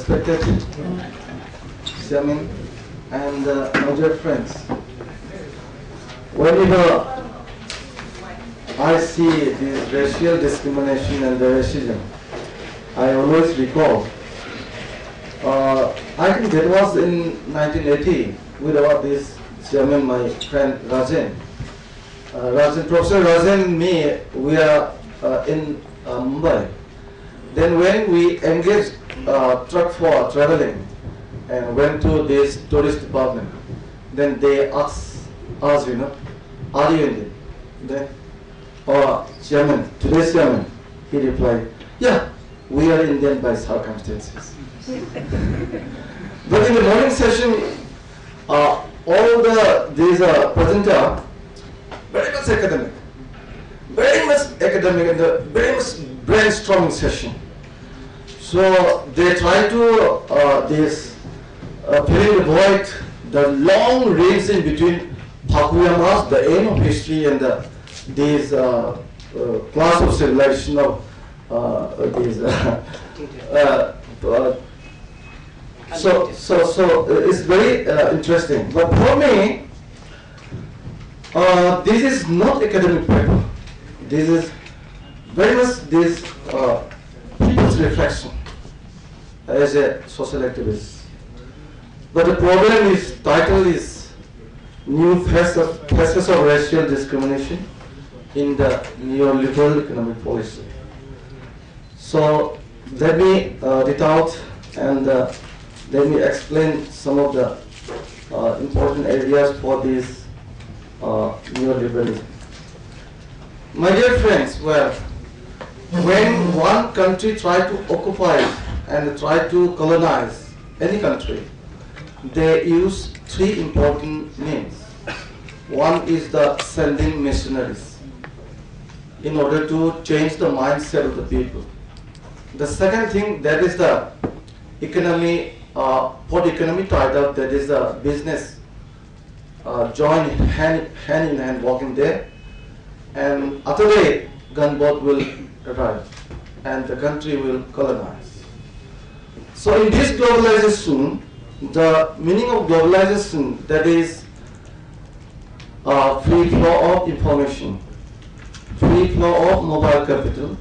respected Chairman and my dear friends. Whenever I see this racial discrimination and the racism, I always recall, I think that was in 1980 with this Chairman, my friend Rajan. Professor Rajan and me, we are in Mumbai. Then when we engaged truck for traveling and went to this tourist department, then they asked us, are you Indian? Then, Chairman, today's Chairman, he replied, yeah, we are Indian by circumstances. But in the morning session, all these presenter, very much academic and very much brainstorming session. So they try to filling the void, the long range in between Fukuyama's, the aim of history, and these class of civilization of so it's very interesting. But for me, this is not academic paper. This is very much this people's reflection as a social activist. But the problem is, title is New Faces of Racial Discrimination in the Neoliberal Economic Policy. So let me read out and let me explain some of the important areas for this neoliberalism. My dear friends, well, when one country tries to occupy and try to colonize any country, they use three important means. One is the sending missionaries in order to change the mindset of the people. The second thing, that is the economy, for the economy tied up, that is the business join hand in hand working there. And other day, gunboat will arrive and the country will colonize. So in this globalization, the meaning of globalization, that is free flow of information, free flow of mobile capital,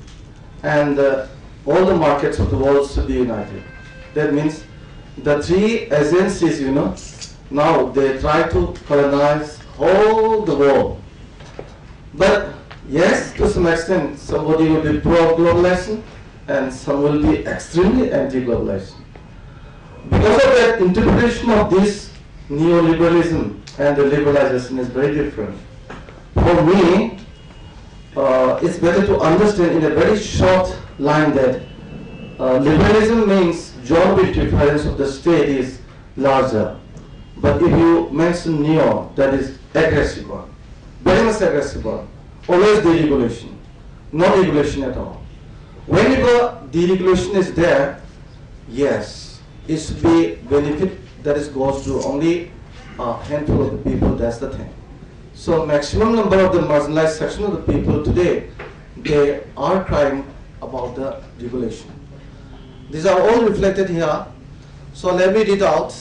and all the markets of the world should be united. That means the three agencies, now they try to colonize all the world. But yes, to some extent, somebody will be pro-globalization and some will be extremely anti-globalization. Because of that, interpretation of this neoliberalism and the liberalization is very different. For me, it's better to understand in a very short line that liberalism means geographic difference of the state is larger. But if you mention neo, that is aggressive one, very much aggressive one, always deregulation, no regulation at all. Whenever deregulation is there, yes, it should be benefit that is goes to only a handful of the people, that's the thing. So maximum number of the marginalized section of the people today, they are crying about the regulation. These are all reflected here. So let me read out,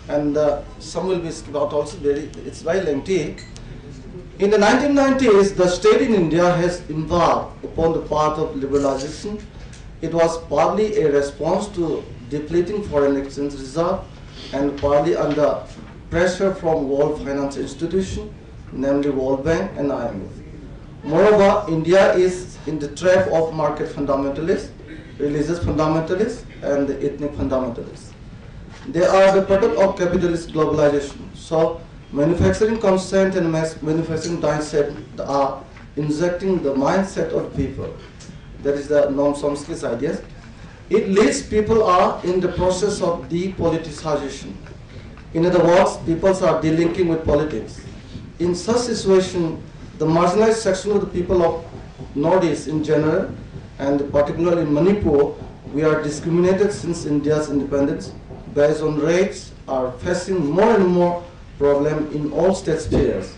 and some will be skipped out also, it's very lengthy. In the 1990s, the state in India has embarked upon the path of liberalization. It was partly a response to depleting foreign exchange reserve and partly under pressure from world finance institutions, namely World Bank and IMF. Moreover, India is in the trap of market fundamentalists, religious fundamentalists, and the ethnic fundamentalists. They are the product of capitalist globalization. So manufacturing consent and manufacturing mindset are injecting the mindset of people. That is the Noam Chomsky's ideas. It leads people are in the process of depoliticization. In other words, people are delinking with politics. In such situation, the marginalized section of the people of Northeast in general, and particularly in Manipur, we are discriminated since India's independence based on race, are facing more and more problem in all state spheres.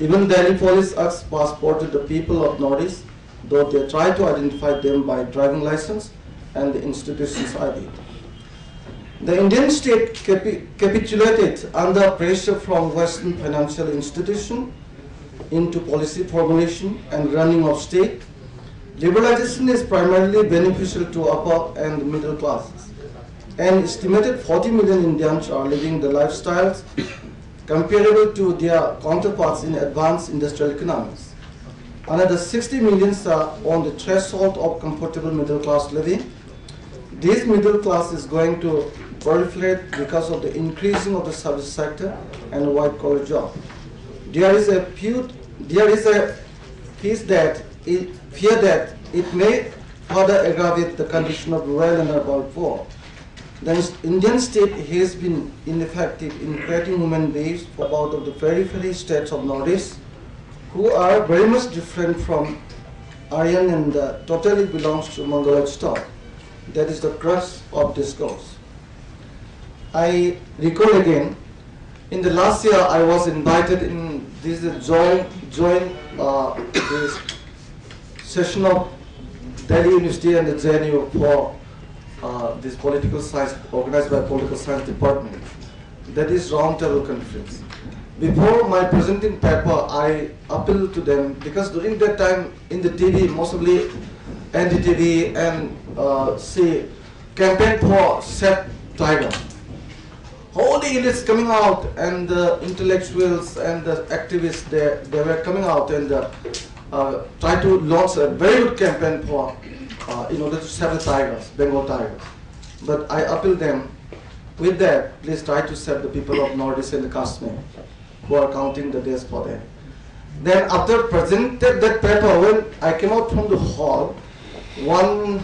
Even Delhi police acts passport to the people of Northeast, though they try to identify them by driving license and the institution's ID. The Indian state capitulated under pressure from Western financial institutions into policy formulation and running of state. Liberalization is primarily beneficial to upper and middle classes. An estimated 40 million Indians are living the lifestyles comparable to their counterparts in advanced industrial economies. Another 60 million are on the threshold of comfortable middle class living. This middle class is going to proliferate because of the increasing of the service sector and white collar job. There is a fear that it may further aggravate the condition of rural and urban poor. The Indian state has been ineffective in creating human beings for out of the periphery states of Northeast, who are very much different from Aryan and totally belongs to Mongoloid stock. That is the crux of discourse. I recall again, in the last year I was invited in this joint this session of Delhi University and the JNU for this political science organized by Political Science Department. That is Roundtable Conference. Before my presenting paper, I appealed to them because during that time in the TV, mostly NDTV and say campaign for Save Tiger. All the elites coming out and the intellectuals and the activists, they were coming out and try to launch a very good campaign for in order to save the tigers, Bengal tigers. But I appeal them, with that, please try to save the people of Northeast and the Kashmir who are counting the days for them. Then after presented that paper, when I came out from the hall, one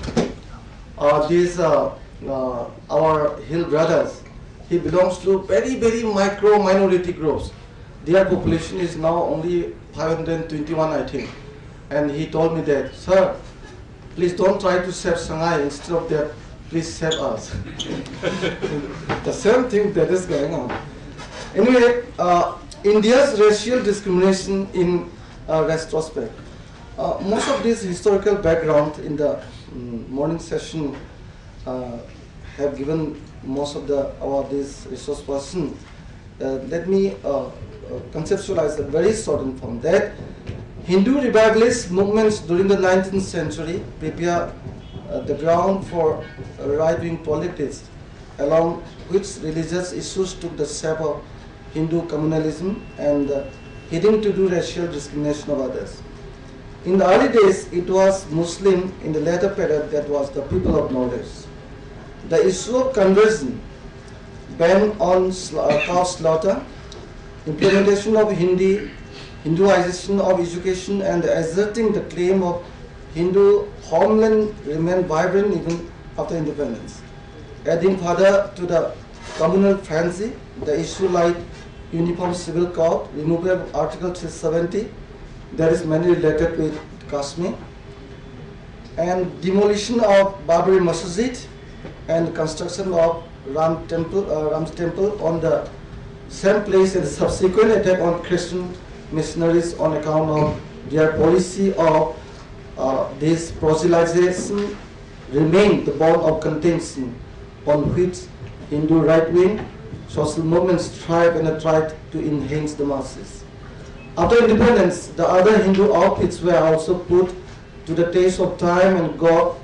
our Hill brothers, he belongs to very, very micro minority groups. Their population is now only 521, I think. And he told me that, sir, please don't try to save Shanghai, instead of that, please save us. The same thing that is going on. Anyway, India's racial discrimination in retrospect. Most of this historical background in the morning session have given most of these resource persons. Let me conceptualize a very short form that Hindu revivalist movements during the 19th century prepare the ground for right-wing politics, along which religious issues took the shape of Hindu communalism and heading to do racial discrimination of others. In the early days, it was Muslim. In the later period, that was the people of Northeast. The issue of conversion, ban on cow slaughter, implementation of Hinduization of education, and asserting the claim of Hindu homeland remained vibrant even after independence. Adding further to the communal frenzy, the issue like Uniform Civil Code, removal of Article 370, that is mainly related with Kashmir, and demolition of Babri Masjid and construction of Ram's temple on the same place, and the subsequent attack on Christian missionaries on account of their policy of this proselytization remained the bond of contention on which Hindu right-wing social movements thrive and tried to enhance the masses. After independence, the other Hindu outfits were also put to the test of time and got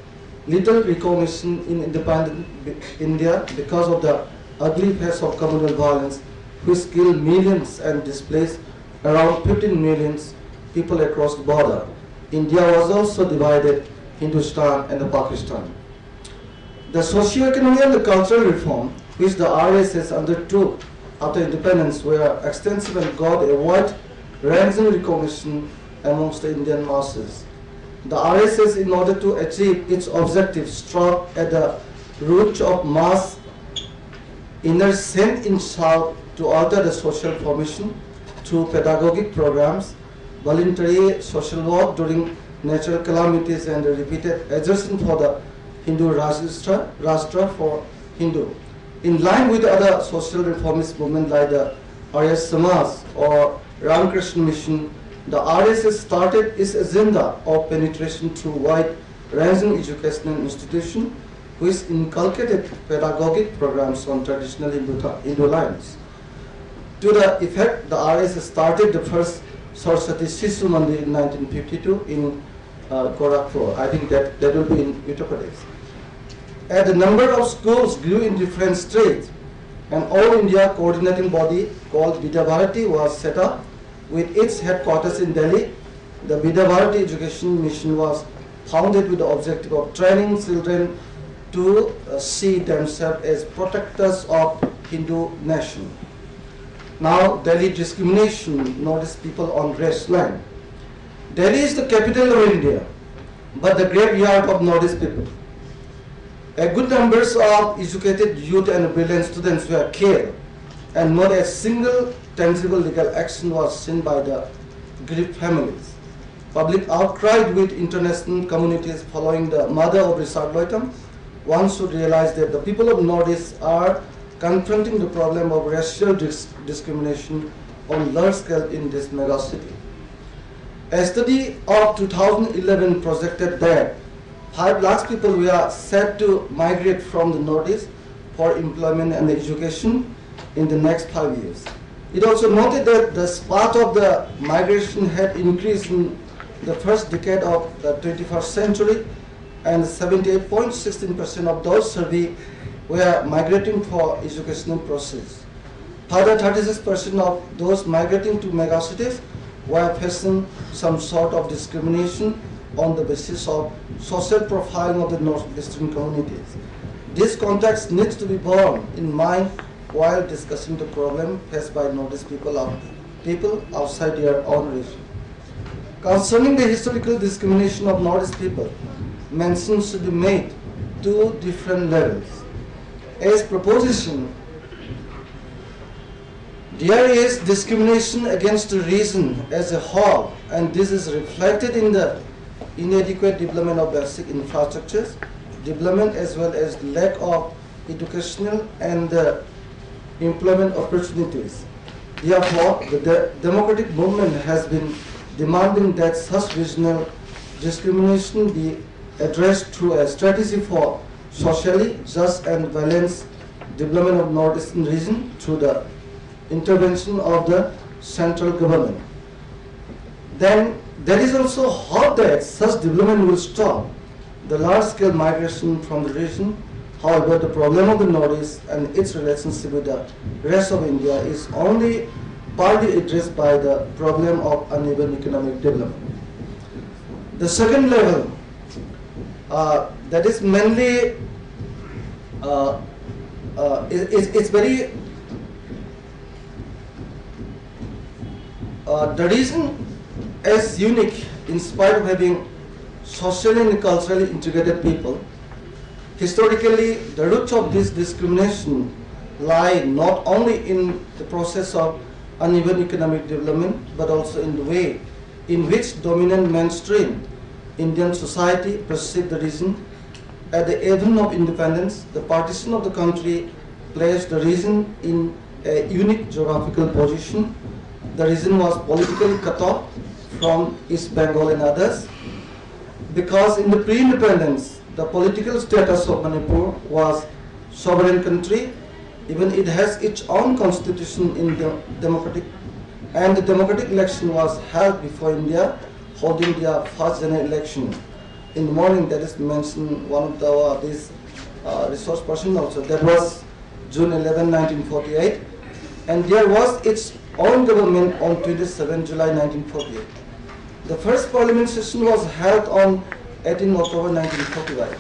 little recognition in independent India because of the ugly face of communal violence, which killed millions and displaced around 15 million people across the border. India was also divided, Hindustan and Pakistan. The socio-economic and the cultural reform which the RSS undertook after independence were extensive and got a wide-ranging recognition amongst the Indian masses. The RSS, in order to achieve its objective, struck at the root of mass inner sense in South to alter the social formation through pedagogic programs, voluntary social work during natural calamities, and repeated exertion for the Hindu Rashtra for Hindu. In line with other social reformist movements like the Arya Samaj or Ramakrishna Mission, the RSS started its agenda of penetration through wide-ranging educational institutions which inculcated pedagogic programs on traditional Hindu lines. To the effect, the RS started the first Saraswati Shishu Mandir in 1952 in Gorakhpur. I think that will be in Uttar Pradesh. And the number of schools grew in different states. An all-India coordinating body called Vidya Bharati was set up with its headquarters in Delhi. The Vidya Bharati Education Mission was founded with the objective of training children to see themselves as protectors of Hindu nation. Now, Delhi discrimination, notice people on race line. Delhi is the capital of India, but the graveyard of Northeast people. A good numbers of educated youth and brilliant students were killed, and not a single tangible legal action was seen by the grieved families. Public outcry with international communities following the murder of Richard Loitam. One should realize that the people of Northeast are confronting the problem of racial discrimination on large scale in this mega city. A study of 2011 projected that 5 lakh people were set to migrate from the Northeast for employment and education in the next 5 years. It also noted that the spate of the migration had increased in the first decade of the 21st century, and 78.16% of those surveyed were migrating for educational process. Further, 36% of those migrating to megacities were facing some sort of discrimination on the basis of social profiling of the northeastern communities. This context needs to be borne in mind while discussing the problem faced by Northeast people outside their own region. Concerning the historical discrimination of Northeast people, mention should be made to different levels. As proposition, there is discrimination against the region as a whole, and this is reflected in the inadequate development of basic infrastructures, development as well as lack of educational and employment opportunities. Therefore, the democratic movement has been demanding that such regional discrimination be addressed through a strategy for socially just and balanced development of northeastern region through the intervention of the central government. Then there is also hope that such development will stop the large-scale migration from the region. However, the problem of the Northeast and its relationship with the rest of India is only partly addressed by the problem of uneven economic development. The second level, that is mainly, it's very, the region is unique in spite of having socially and culturally integrated people. Historically, the roots of this discrimination lie not only in the process of uneven economic development, but also in the way in which dominant mainstream Indian society perceived the region. At the advent of independence, the partition of the country placed the region in a unique geographical position. The region was politically cut off from East Bengal and others, because in the pre-independence, the political status of Manipur was sovereign country. Even it has its own constitution in the democratic, and the democratic election was held before India, holding their first general election. In the morning, that is mentioned one of these resource person also. That was June 11, 1948, and there was its own government on 27 July 1948. The first parliament session was held on 18 October 1945,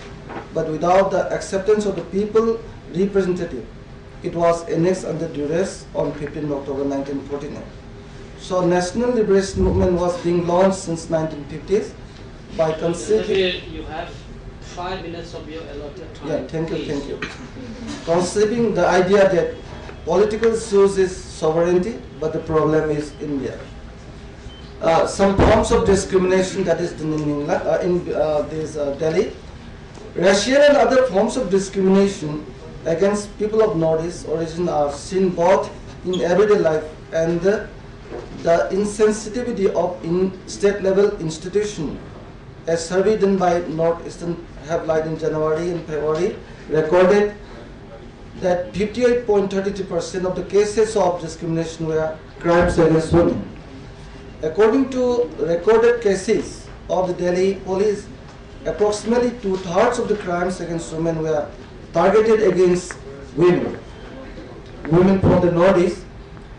but without the acceptance of the people representative, it was annexed under duress on 15 October 1949. So national liberation movement was being launched since 1950s by conceiving. You have 5 minutes of your allotted time. Yeah, thank you. Conceiving the idea that political issues is sovereignty, but the problem is India. Some forms of discrimination that is in Delhi. Racial and other forms of discrimination against people of Northeast origin are seen both in everyday life, and the insensitivity of state level institutions a survey done by Northeastern Headline in January and February recorded that 58.33% of the cases of discrimination were crimes against women. According to recorded cases of the Delhi police, approximately 2/3 of the crimes against women were targeted against women from the Northeast.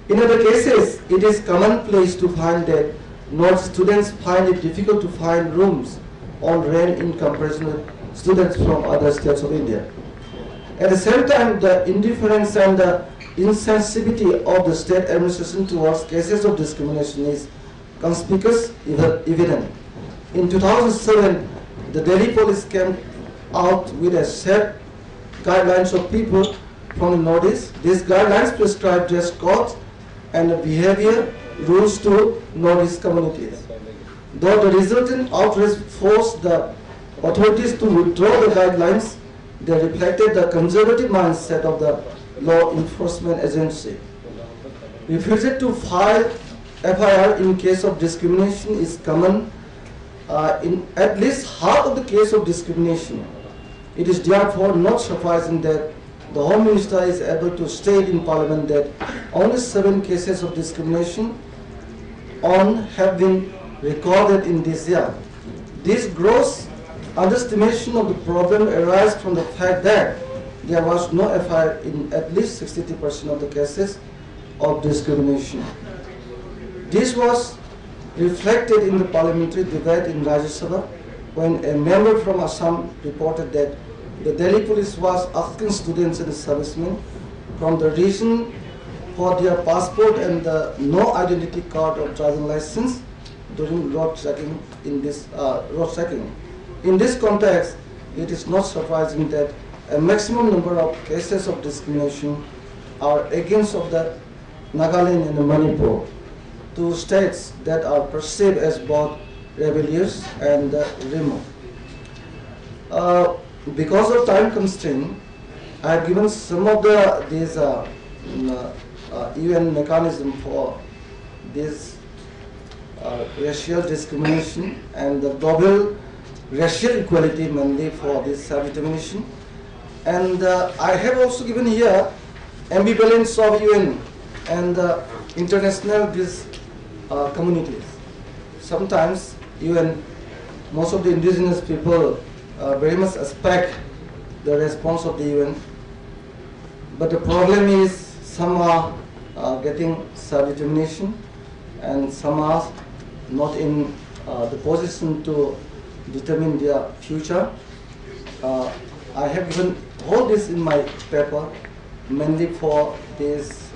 In other cases, it is commonplace to find that North students find it difficult to find rooms on rent in comparison with students from other states of India. At the same time, the indifference and the insensitivity of the state administration towards cases of discrimination is conspicuous, evident. In 2007, the Delhi police came out with a set guidelines of people from the Northeast. These guidelines prescribe dress codes and behavior rules to Northeast communities. Though the resultant outrage forced the authorities to withdraw the guidelines, they reflected the conservative mindset of the law enforcement agency. Refusal to file FIR in case of discrimination is common in at least half of the case of discrimination. It is therefore not surprising that the Home Minister is able to state in Parliament that only 7 cases of discrimination have been recorded in this year. This gross underestimation of the problem arises from the fact that there was no FIR in at least 63% of the cases of discrimination. This was reflected in the parliamentary debate in Rajya Sabha when a member from Assam reported that the Delhi police was asking students and servicemen from the region for their passport and the no identity card or driving license during road checking. In this context, it is not surprising that a maximum number of cases of discrimination are against of the Nagaland and Manipur, 2 states that are perceived as both rebellious and remote. Because of time constraint, I have given some of these UN mechanism for this racial discrimination and the global racial equality, mainly for this self-determination. And I have also given here ambivalence of UN and international communities. Sometimes UN, most of the indigenous people very much expect the response of the UN, but the problem is some are getting self-determination and some are not in the position to determine their future. I have given all this in my paper mainly for this.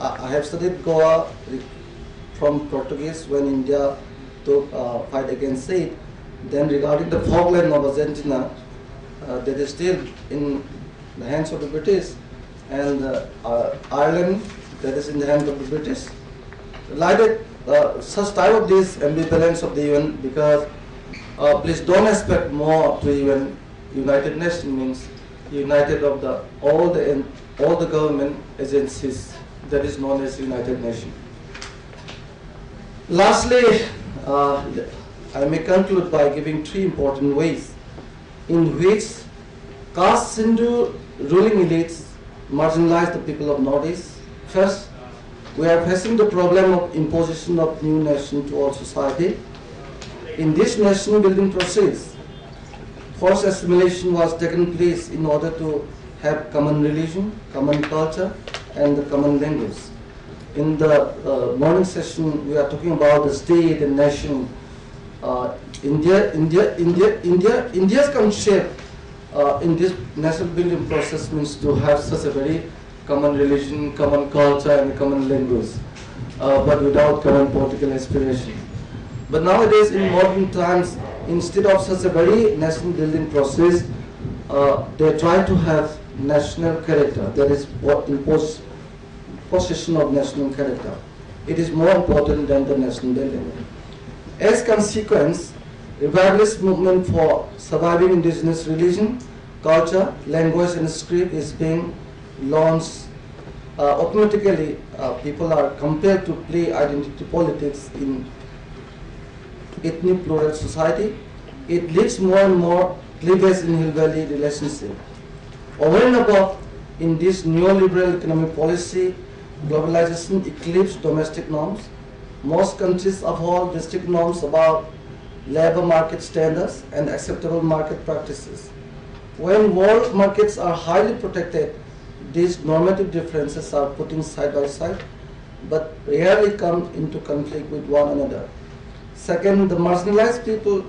I have studied Goa from Portuguese when India took fight against it. Then regarding the Falkland of Argentina, that is still in the hands of the British, and Ireland, that is in the hands of the British. Like that, such type of this ambivalence of the UN, because please don't expect more to UN. United Nations means united of all the government agencies that is known as United Nations. Lastly, I may conclude by giving 3 important ways in which caste Hindu ruling elites marginalize the people of Northeast. First, we are facing the problem of imposition of new nation to all society. In this nation building process, forced assimilation was taken place in order to have common religion, common culture, and the common language. In the morning session, we are talking about the state and nation. India's concept in this national building process means to have such a very common religion, common culture, and common language, but without common political aspiration. But nowadays, in modern times, instead of such a very national building process, they try to have national character. That is what imposes possession of national character. It is more important than the national building. As consequence, revivalist movement for surviving indigenous religion, culture, language, and script is being launched. Automatically, people are compelled to play identity politics in ethnic plural society, it leads more and more cleavage in Hill Valley relationship. Over and above, in this neoliberal economic policy, globalization eclipses domestic norms. Most countries uphold district norms about labor market standards and acceptable market practices. When world markets are highly protected, these normative differences are put side by side, but rarely come into conflict with one another. Second, the marginalized people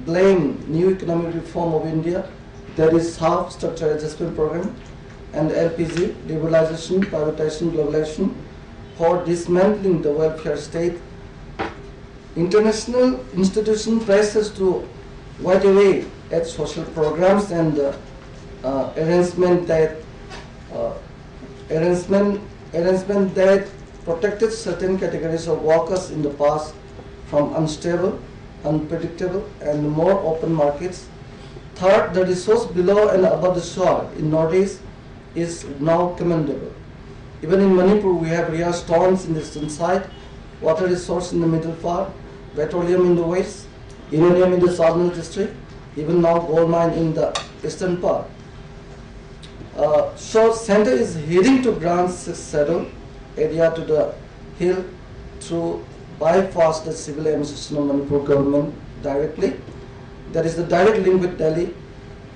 blame new economic reform of India, that is half structural adjustment program, and LPG, liberalization, privatization, globalization, for dismantling the welfare state. International institution pressures to white away at social programs and arrangement that protected certain categories of workers in the past from unstable, unpredictable, and more open markets. Third, the resource below and above the shore in Northeast is now commendable. Even in Manipur, we have rare stones in the eastern side, water resource in the middle part, petroleum in the west, uranium in the southern district, even now gold mine in the eastern part. So center is heading to grant saddle area to the hill to bypass the civil administration of Manipur government directly. That is the direct link with Delhi.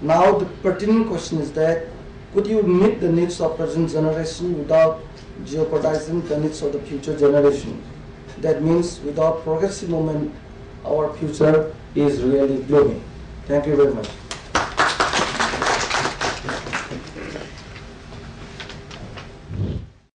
Now the pertinent question is that could you meet the needs of present generation without jeopardizing the needs of the future generation? That means without progressive movement, our future is really gloomy. Thank you very much.